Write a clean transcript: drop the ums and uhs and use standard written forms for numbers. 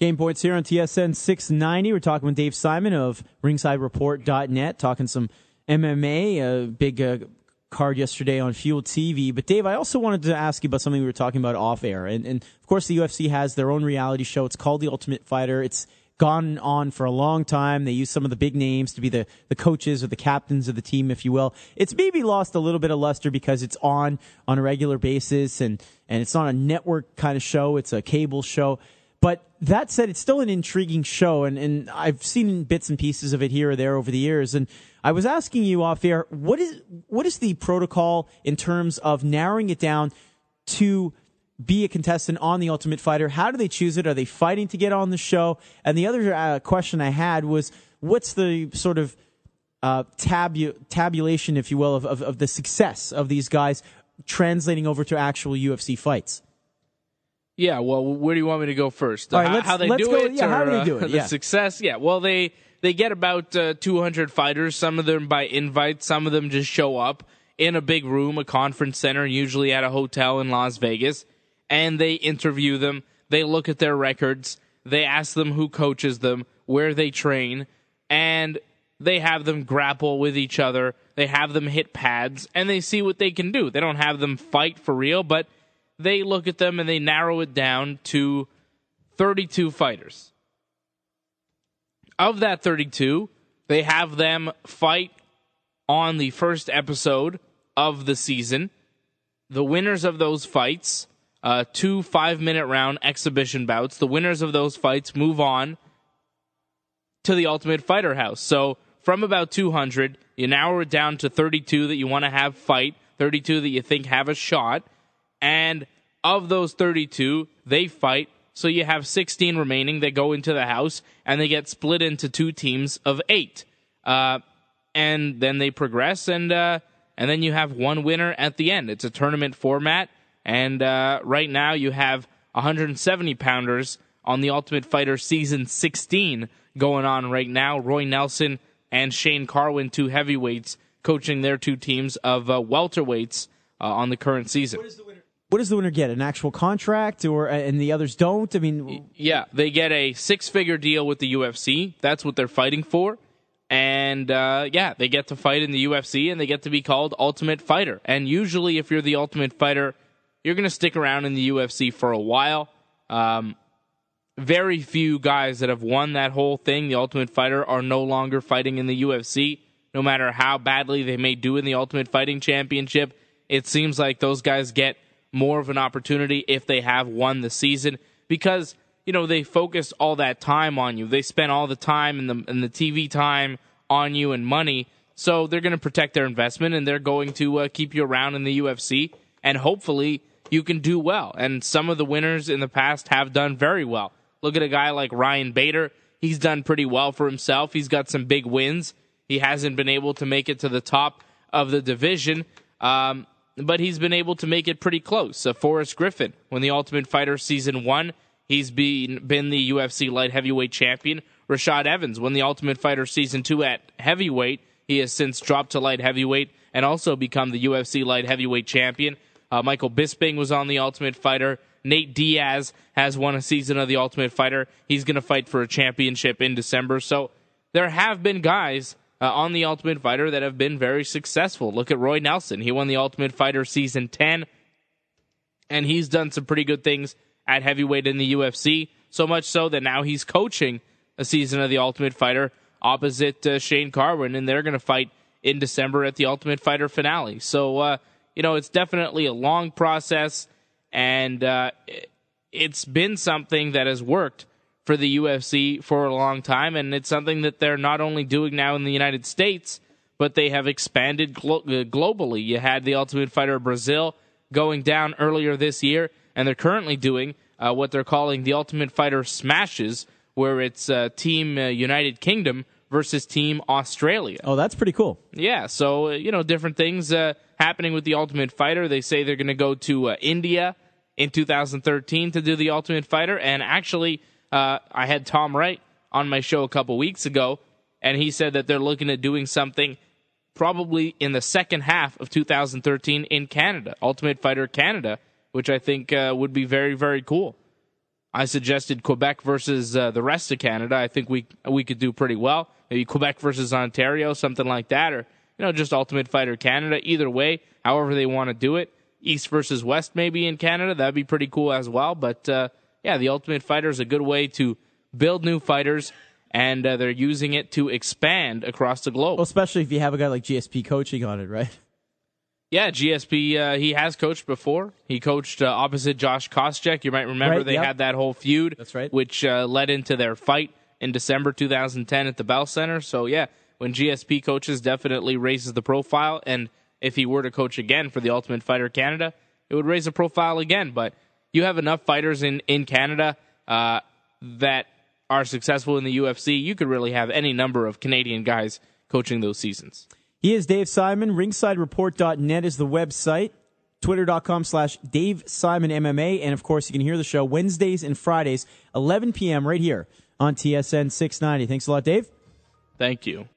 Game Points here on TSN 690. We're talking with Dave Simon of ringsidereport.net, talking some MMA, a big card yesterday on Fuel TV. But Dave, I also wanted to ask you about something we were talking about off air. And of course, the UFC has their own reality show. It's called The Ultimate Fighter. It's gone on for a long time. They use some of the big names to be the coaches or the captains of the team, if you will. It's maybe lost a little bit of luster because it's on a regular basis, and it's not a network kind of show. It's a cable show. But that said, it's still an intriguing show, and I've seen bits and pieces of it here or there over the years. And I was asking you off air, what is the protocol in terms of narrowing it down to be a contestant on The Ultimate Fighter? How do they choose it? Are they fighting to get on the show? And the other question I had was, what's the sort of tabulation, if you will, of the success of these guys translating over to actual UFC fights? Yeah, well, where do you want me to go first? All right, how they do it? Yeah, how do they do it? The success? Yeah, well, they get about 200 fighters, some of them by invite, some of them just show up in a big room, a conference center, usually at a hotel in Las Vegas, and they interview them. They look at their records. They ask them who coaches them, where they train, and they have them grapple with each other. They have them hit pads, and they see what they can do. They don't have them fight for real, but they look at them and they narrow it down to 32 fighters. Of that 32, they have them fight on the first episode of the season. The winners of those fights, 2 5-minute round exhibition bouts, the winners of those fights move on to the Ultimate Fighter House. So from about 200, you narrow it down to 32 that you want to have fight, 32 that you think have a shot, and of those 32, they fight. So you have 16 remaining. They go into the house, and they get split into 2 teams of 8. And then they progress, and then you have one winner at the end. It's a tournament format, and right now you have 170-pounders on the Ultimate Fighter Season 16 going on right now. Roy Nelson and Shane Carwin, 2 heavyweights, coaching their 2 teams of welterweights on the current season. What does the winner get? An actual contract, and the others don't? I mean, yeah, they get a 6-figure deal with the UFC. That's what they're fighting for. And, they get to fight in the UFC, and they get to be called Ultimate Fighter. And usually, if you're the Ultimate Fighter, you're going to stick around in the UFC for a while. Very few guys that have won that whole thing, the Ultimate Fighter, are no longer fighting in the UFC. No matter how badly they may do in the Ultimate Fighting Championship, it seems like those guys get more of an opportunity if they have won the season, because they focus all that time on you. They spend all the time and the TV time on you and money, so they're going to protect their investment, and they're going to keep you around in the UFC, and hopefully you can do well. And some of the winners in the past have done very well. Look at a guy like Ryan Bader. He's done pretty well for himself. He's got some big wins. He hasn't been able to make it to the top of the division, but he's been able to make it pretty close. Forrest Griffin, when the Ultimate Fighter Season 1, he's been the UFC light heavyweight champion. Rashad Evans, when the Ultimate Fighter Season 2 at heavyweight, he has since dropped to light heavyweight and also become the UFC light heavyweight champion. Michael Bisping was on the Ultimate Fighter. Nate Diaz has won a season of the Ultimate Fighter. He's going to fight for a championship in December. So there have been guys on the Ultimate Fighter that have been very successful. Look at Roy Nelson. He won the Ultimate Fighter Season 10, and he's done some pretty good things at heavyweight in the UFC, so much so that now he's coaching a season of the Ultimate Fighter opposite Shane Carwin, and they're going to fight in December at the Ultimate Fighter finale. So, it's definitely a long process, and it's been something that has worked for the UFC for a long time, and it's something that they're not only doing now in the United States, but they have expanded globally. You had the Ultimate Fighter Brazil going down earlier this year, and they're currently doing what they're calling the Ultimate Fighter Smashes, where it's Team United Kingdom versus Team Australia. Oh, that's pretty cool. Yeah, so, different things happening with the Ultimate Fighter. They say they're going to go to India in 2013 to do the Ultimate Fighter, and actually I had Tom Wright on my show a couple weeks ago, and he said that they're looking at doing something probably in the second half of 2013 in Canada, Ultimate Fighter Canada, which I think would be very, very cool. I suggested Quebec versus the rest of Canada. I think we could do pretty well. Maybe Quebec versus Ontario, something like that, or just Ultimate Fighter Canada. Either way, however they want to do it. East versus West maybe in Canada. That'd be pretty cool as well. But the Ultimate Fighter is a good way to build new fighters, and they're using it to expand across the globe. Well, especially if you have a guy like GSP coaching on it, right? Yeah, GSP, he has coached before. He coached opposite Josh Koscheck. You might remember they had that whole feud. That's right. Which led into their fight in December 2010 at the Bell Center. So, when GSP coaches, definitely raises the profile. And if he were to coach again for the Ultimate Fighter Canada, it would raise the profile again. But you have enough fighters in Canada that are successful in the UFC. You could really have any number of Canadian guys coaching those seasons. He is Dave Simon. RingsideReport.net is the website. Twitter.com/Dave Simon MMA. And, of course, you can hear the show Wednesdays and Fridays, 11 p.m. right here on TSN 690. Thanks a lot, Dave. Thank you.